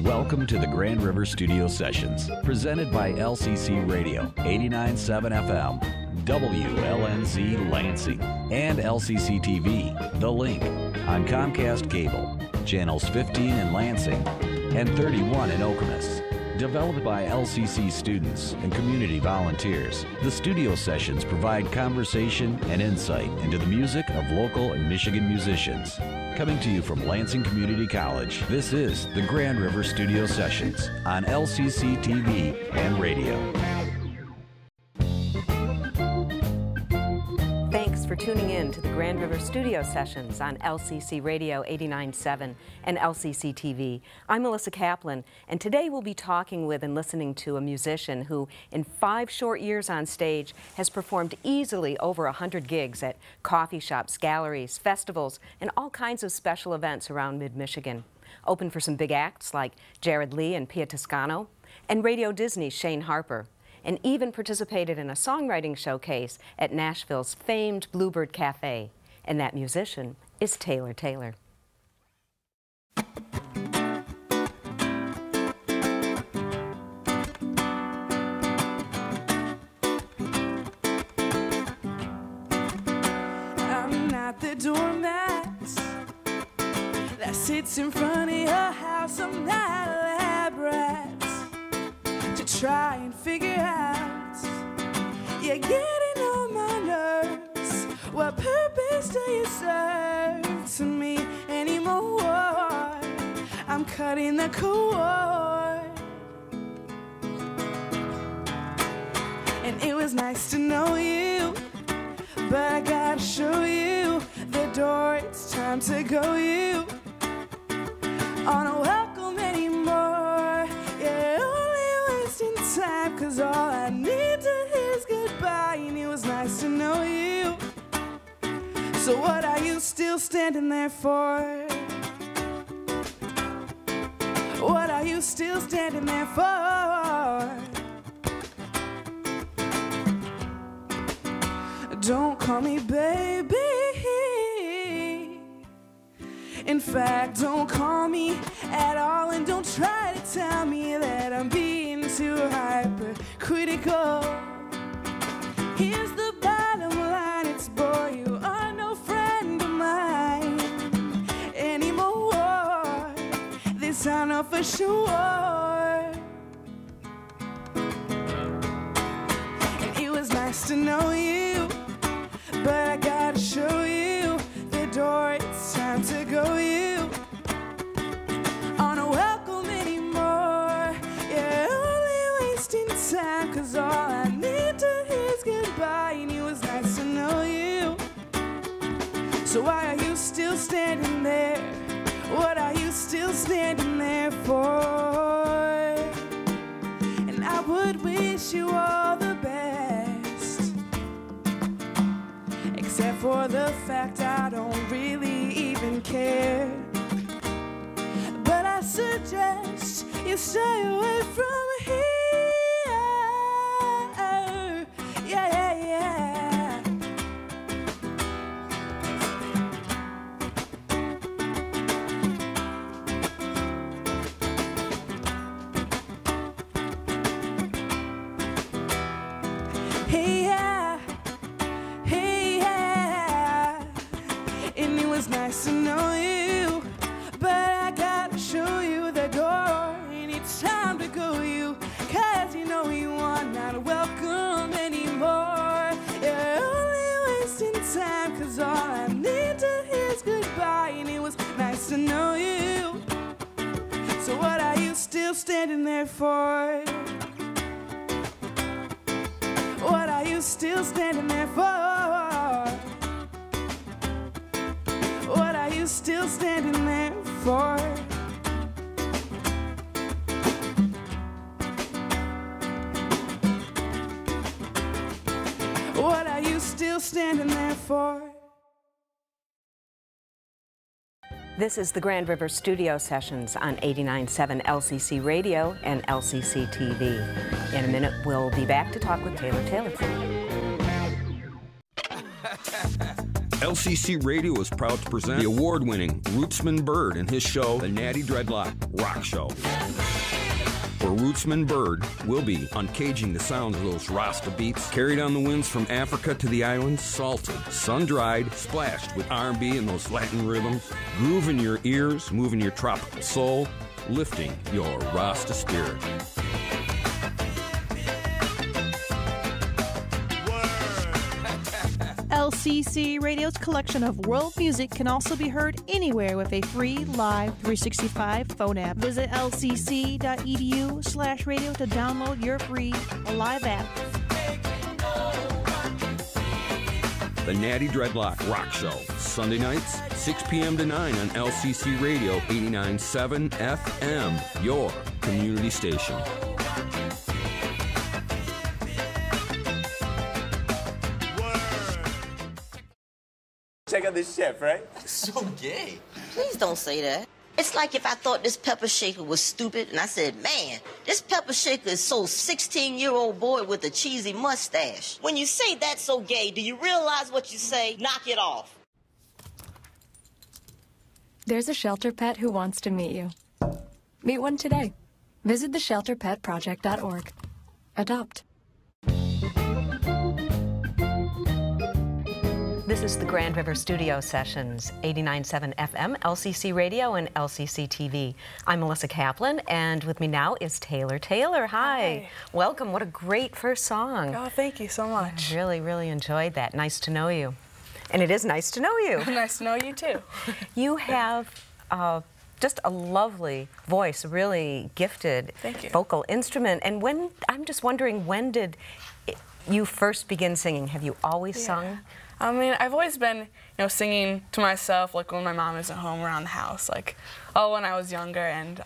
Welcome to the Grand River Studio Sessions, presented by LCC Radio, 89.7 FM, WLNZ Lansing, and LCC TV, The Link, on Comcast Cable, channels 15 in Lansing and 31 in Okemos. Developed by LCC students and community volunteers, the studio sessions provide conversation and insight into the music of local and Michigan musicians. Coming to you from Lansing Community College, this is the Grand River Studio Sessions on LCC TV and radio. Thanks for tuning in to the Grand River Studio Sessions on LCC Radio 89.7 and LCC TV. I'm Melissa Kaplan, and today we'll be talking with and listening to a musician who, in 5 short years on stage, has performed easily over 100 gigs at coffee shops, galleries, festivals, and all kinds of special events around mid-Michigan. Opened for some big acts like Jared Lee and Pia Toscano, and Radio Disney's Shane Harper, and even participated in a songwriting showcase at Nashville's famed Bluebird Cafe. And that musician is Taylor Taylor. I'm not the doormat that sits in front of your house. I'm not a lab rat to try and figure out. You're getting on my nerves. What purpose do you serve to me anymore? I'm cutting the cord. And it was nice to know you, but I gotta show you the door. It's time to go. You aren't welcome anymore. You're only wasting time, 'cause all I need to hear is goodbye. And it was nice to know you. So what are you still standing there for? What are you still standing there for? Don't call me baby. In fact, don't call me at all, and don't try to tell me that I'm being too hypercritical. Here's the bottom line, it's boy, you are no friend of mine anymore. This I know for sure. And it was nice to know you, but I gotta show you the door. It's time to go. You aren't welcome anymore. You're only wasting time, 'cause all I need to hear is goodbye. And it was nice to know you. So why are you still standing there? What are you still standing there for? And I would wish you all the best, except for the fact I don't really even care. But I suggest you stay away from here. Yeah, yeah, yeah. Hey, yeah. Hey, yeah. And it was nice to know you, but I gotta show you the door. And it's time to go. You, 'cause you know you are not welcome anymore. You're only wasting time, 'cause all I need to hear is goodbye. And it was nice to know you. So what are you still standing there for? What are you still standing there for? What are you still standing there for? What are you still standing there for? This is the Grand River Studio Sessions on 89.7 LCC Radio and LCC TV. In a minute, we'll be back to talk with Taylor Taylor. LCC Radio is proud to present the award-winning Rootsman Bird and his show, The Natty Dreadlock Rock Show. Where Rootsman Bird will be uncaging the sounds of those Rasta beats, carried on the winds from Africa to the islands, salted, sun-dried, splashed with R&B and those Latin rhythms, grooving your ears, moving your tropical soul, lifting your Rasta spirit. LCC Radio's collection of world music can also be heard anywhere with a free Live 365 phone app. Visit lcc.edu/radio to download your free Live app. The Natty Dreadlock Rock Show, Sunday nights, 6 p.m. to 9 on LCC Radio 89.7 FM, your community station. Check out this chef, right? So gay. Please don't say that. It's like if I thought this pepper shaker was stupid and I said, man, this pepper shaker is so 16-year-old boy with a cheesy mustache. When you say that's so gay, do you realize what you say? Knock it off. There's a shelter pet who wants to meet you. Meet one today. Visit theshelterpetproject.org. Adopt. This is the Grand River Studio Sessions, 89.7 FM, LCC Radio, and LCC TV. I'm Melissa Kaplan, and with me now is Taylor. Taylor, hi. Welcome. What a great first song. Oh, thank you so much. I really, really enjoyed that. Nice to know you. And it is nice to know you. Nice to know you, too. You have just a lovely voice, really gifted vocal instrument. And I'm just wondering, when did you first begin singing? Have you always sung? I mean, I've always been, singing to myself, like when my mom isn't home around the house, like all when I was younger. And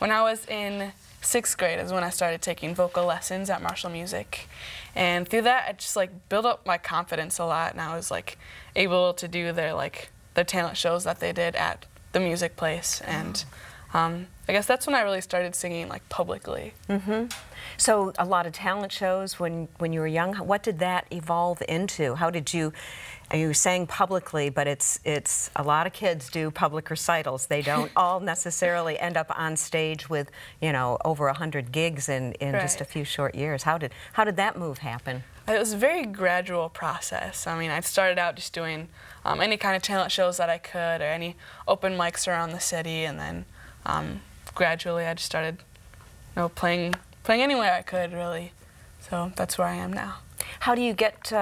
when I was in 6th grade is when I started taking vocal lessons at Marshall Music. And through that, I just built up my confidence a lot, and I was able to do their talent shows that they did at the music place. And I guess that's when I really started singing publicly. Mm-hmm. So a lot of talent shows when you were young. What did that evolve into? How did you sang publicly, but it's a lot of kids do public recitals. They don't all necessarily end up on stage with over 100 gigs in just a few short years. How did that move happen? It was a very gradual process. I mean, I started out just doing any kind of talent shows that I could, or any open mics around the city, and then gradually I just started playing anywhere I could, really. So that's where I am now. How do you get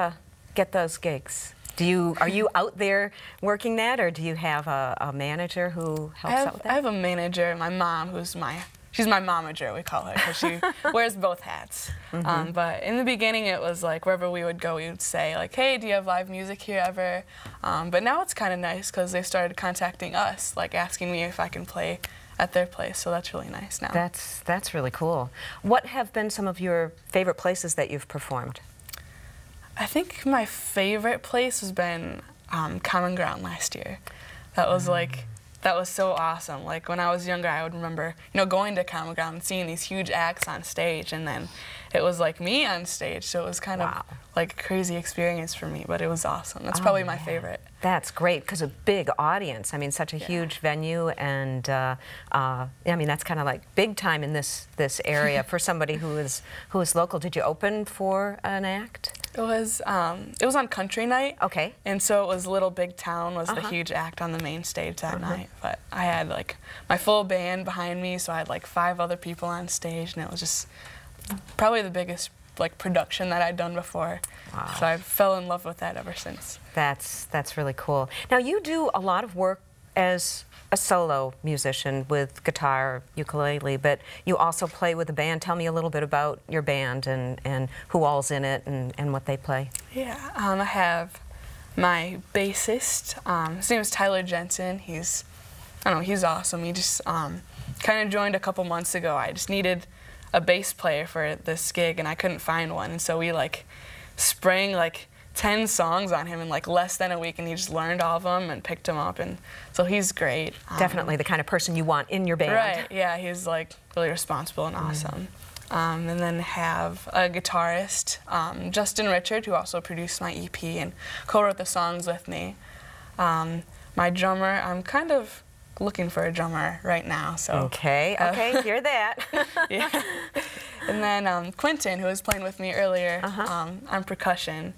those gigs? Are you out there working that, or do you have a manager who helps out with that? I have a manager, my mom, she's my momager, we call her, because she wears both hats. Mm-hmm. But in the beginning, it was wherever we would go, we would say hey, do you have live music here ever? But now it's kind of nice because they started contacting us, asking me if I can play at their place, so that's really nice now. That's really cool. What have been some of your favorite places that you've performed? I think my favorite place has been Common Ground last year. That was that was so awesome. When I was younger, I would remember going to Common Ground and seeing these huge acts on stage, and then it was me on stage, so it was kind of a crazy experience for me, but it was awesome. That's probably my favorite. That's great, because a big audience. I mean, such a huge venue, and I mean, that's kind of big time in this area for somebody who is local. Did you open for an act? It was on Country Night. Okay. And so it was Little Big Town was the huge act on the main stage that night. But I had my full band behind me, so I had 5 other people on stage, and it was just probably the biggest production that I'd done before. Wow. So I fell in love with that ever since. That's really cool. Now you do a lot of work as a solo musician with guitar, ukulele, but you also play with a band. Tell me a little bit about your band and who all's in it and what they play. Yeah, I have my bassist. His name is Tyler Jensen. He's awesome. He just kind of joined a couple months ago. I just needed a bass player for this gig, and I couldn't find one, and so we sprang 10 songs on him in less than a week, and he just learned all of them and picked them up, and so he's great. Definitely the kind of person you want in your band. Right, yeah, he's really responsible and awesome. and then have a guitarist, Justin Richard, who also produced my EP and co-wrote the songs with me. My drummer, I'm kind of looking for a drummer right now. So okay, hear that. Yeah. And then Quentin, who was playing with me earlier, on percussion.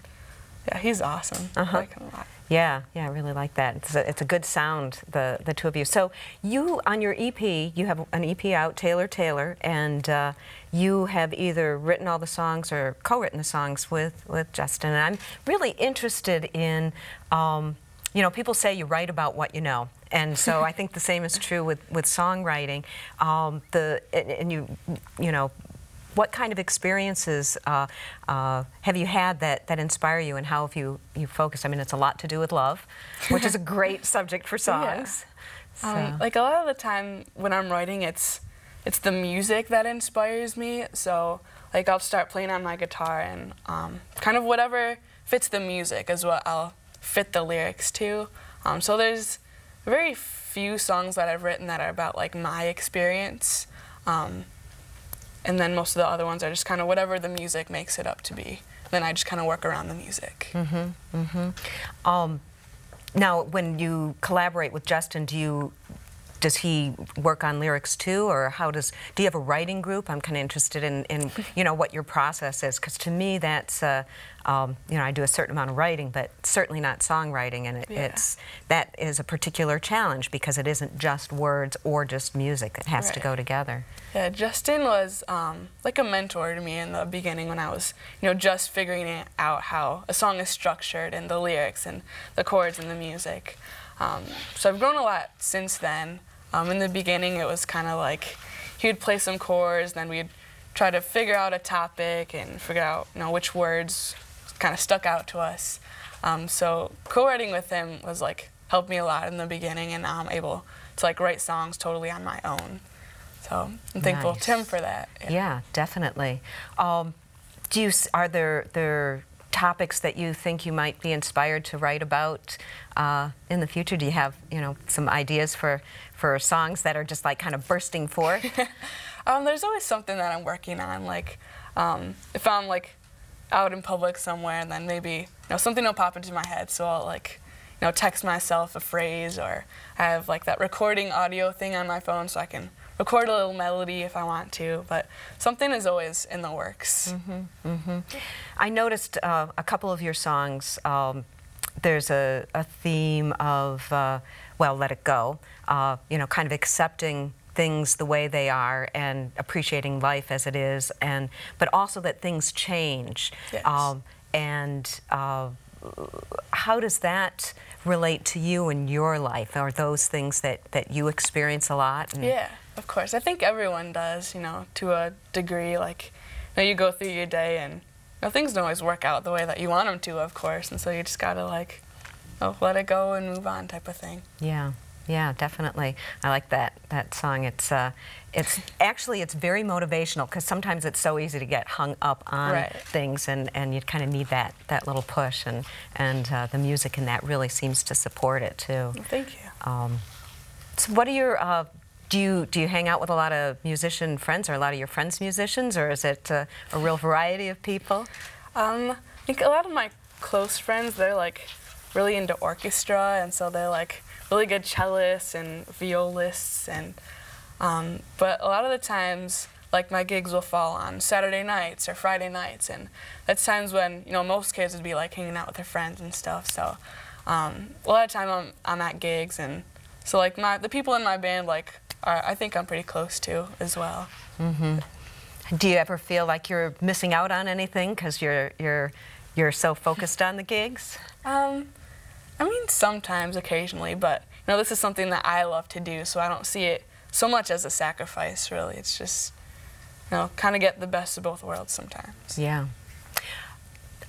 Yeah, he's awesome. I like him a lot. Yeah, I really like that. It's a good sound, the two of you. So you, on your EP, you have an EP out, Taylor, and you have either written all the songs or co-written the songs with Justin. And I'm really interested in, you know, people say you write about what you know. And so I think the same is true with songwriting. You know, what kind of experiences have you had that inspire you, and how have you focused? I mean, it's a lot to do with love, which is a great subject for songs. Yeah. Like a lot of the time when I'm writing, it's the music that inspires me. So like I'll start playing on my guitar, and kind of whatever fits the music is what I'll fit the lyrics to. So there's very few songs that I've written that are about like my experience. And then most of the other ones are just kind of whatever the music makes it up to be. Then I just kind of work around the music. Now, when you collaborate with Justin, does he work on lyrics too, or do you have a writing group? I'm kind of interested in you know, what your process is, because to me that's you know, I do a certain amount of writing, but certainly not songwriting, and that is a particular challenge because it isn't just words or just music. It has to go together. Yeah, Justin was like a mentor to me in the beginning when I was, you know, just figuring out how a song is structured and the lyrics and the chords and the music. So I've grown a lot since then. In the beginning, it was kind of like he would play some chords, then we'd try to figure out a topic and figure out, you know, which words kind of stuck out to us. So co-writing with him was like helped me a lot in the beginning, and now I'm able to like write songs totally on my own. So I'm thankful to him for that. Yeah, definitely. Are there topics that you think you might be inspired to write about in the future? Do you have, you know, some ideas for songs that are just like kind of bursting forth? There's always something that I'm working on. Like if I'm like out in public somewhere, and then maybe, you know, something will pop into my head, so I'll like, you know, text myself a phrase, or I have like that recording audio thing on my phone so I can record a little melody if I want to, but something is always in the works. I noticed a couple of your songs, there's a theme of, well, let it go, you know, kind of accepting things the way they are and appreciating life as it is, but also that things change. Yes. How does that relate to you in your life? Are those things that you experience a lot? Yeah, of course. I think everyone does, you know, to a degree. Like, you know, you go through your day and, you know, things don't always work out the way that you want them to, of course, and so you just gotta like, oh, let it go and move on type of thing. Yeah, definitely. I like that song. It's actually very motivational, because sometimes it's so easy to get hung up on things, and you kind of need that little push, and the music in that really seems to support it too. Well, thank you. So what are your do you hang out with a lot of musician friends? Are a lot of your friends musicians, or is it a real variety of people? I think a lot of my close friends, they're like really into orchestra, and so they're like really good cellists and violists, and but a lot of the times, like, my gigs will fall on Saturday nights or Friday nights, and that's times when, you know, most kids would be like hanging out with their friends and stuff. So a lot of time I'm at gigs, and so like the people in my band, like, I think I'm pretty close to as well. Do you ever feel like you're missing out on anything because you're so focused on the gigs? I mean, sometimes, occasionally, but, you know, this is something that I love to do, so I don't see it so much as a sacrifice, really. It's just, you know, kind of get the best of both worlds sometimes. Yeah.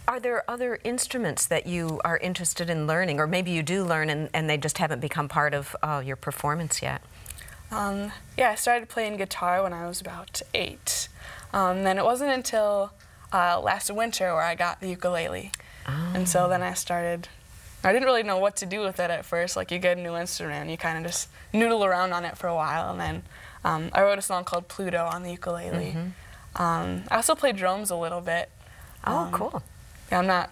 Are there other instruments that you are interested in learning, or maybe you do learn and they just haven't become part of your performance yet? Yeah, I started playing guitar when I was about 8. Then it wasn't until last winter where I got the ukulele. And so then I didn't really know what to do with it at first. Like, you get a new instrument, you kind of just noodle around on it for a while, and then I wrote a song called Pluto on the ukulele. I also play drums a little bit. Oh, cool. Yeah,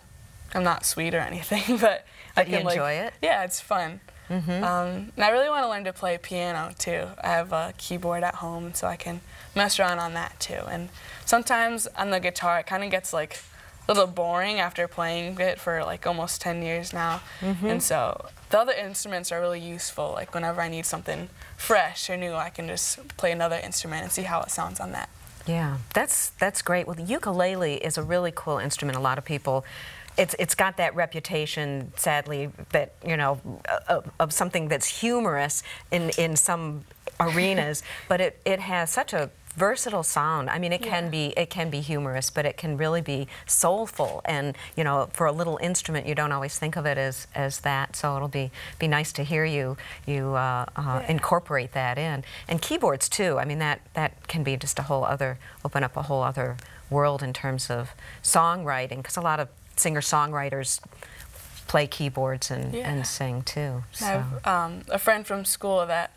I'm not sweet or anything, but I can you enjoy it? Yeah, it's fun. And I really want to learn to play piano too. I have a keyboard at home, so I can mess around on that too. And sometimes on the guitar, it kind of gets like a little boring after playing it for like almost 10 years now. And so the other instruments are really useful. Like whenever I need something fresh or new, I can just play another instrument and see how it sounds on that. Yeah, that's great. Well, the ukulele is a really cool instrument. A lot of people, it's got that reputation, sadly, that, you know, of something that's humorous in some arenas, but it has such a versatile sound. I mean, it can be humorous, but it can really be soulful. And you know, for a little instrument, you don't always think of it as that. So it'll be nice to hear you incorporate that in. And keyboards too. I mean, that can be just open up a whole other world in terms of songwriting, because a lot of singer-songwriters play keyboards and sing too. So. I have a friend from school that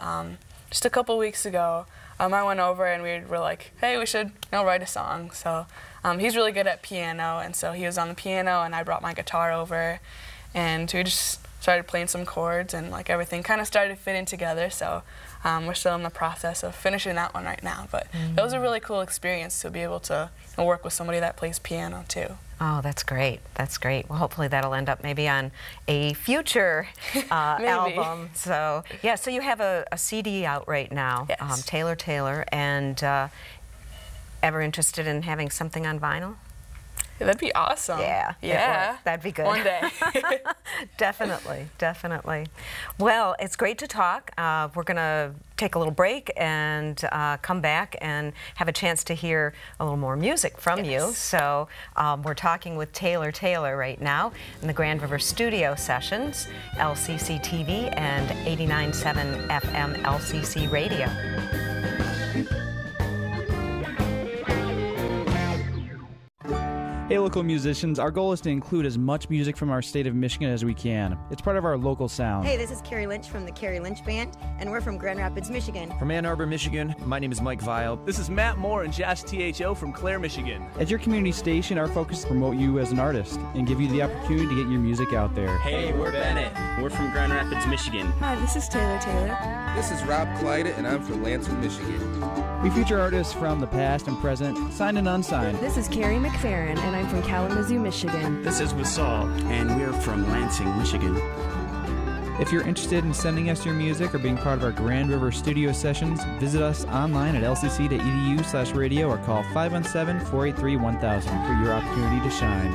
just a couple weeks ago, I went over and we were like, hey, we should write a song. So he's really good at piano, and so he was on the piano, and I brought my guitar over, and we just started playing some chords, and like everything kind of started fitting together. So we're still in the process of finishing that one right now. But it was a really cool experience to be able to work with somebody that plays piano too. Oh, that's great. That's great. Well, hopefully that'll end up maybe on a future album. So, yeah, so you have a CD out right now, yes. Taylor, and ever interested in having something on vinyl? Yeah, that'd be awesome. Yeah, that'd be good. One day. Definitely. Well, it's great to talk. We're going to take a little break and come back and have a chance to hear a little more music from you. So we're talking with Taylor right now in the Grand River Studio Sessions, LCC TV and 89.7 FM LCC Radio. Hey local musicians, our goal is to include as much music from our state of Michigan as we can. It's part of our local sound. Hey, this is Carrie Lynch from the Carrie Lynch Band, and we're from Grand Rapids, Michigan. From Ann Arbor, Michigan, my name is Mike Vile. This is Matt Moore and Josh THO from Clare, Michigan. At your community station, our focus is to promote you as an artist and give you the opportunity to get your music out there. Hey, we're Bennett. We're from Grand Rapids, Michigan. Hi, this is Taylor. This is Rob Clyde, and I'm from Lansing, Michigan. We feature artists from the past and present, signed and unsigned. This is Carrie McFerrin, and I'm from Kalamazoo, Michigan. This is Wasal, and we're from Lansing, Michigan. If you're interested in sending us your music or being part of our Grand River Studio Sessions, visit us online at lcc.edu/radio or call 517-483-1000 for your opportunity to shine.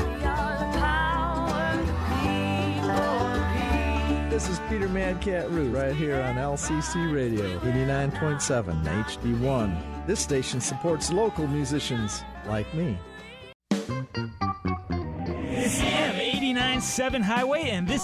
This is Peter Madcat Root right here on LCC Radio, 89.7 HD1. This station supports local musicians like me. It's AM 89.7 Highway, and this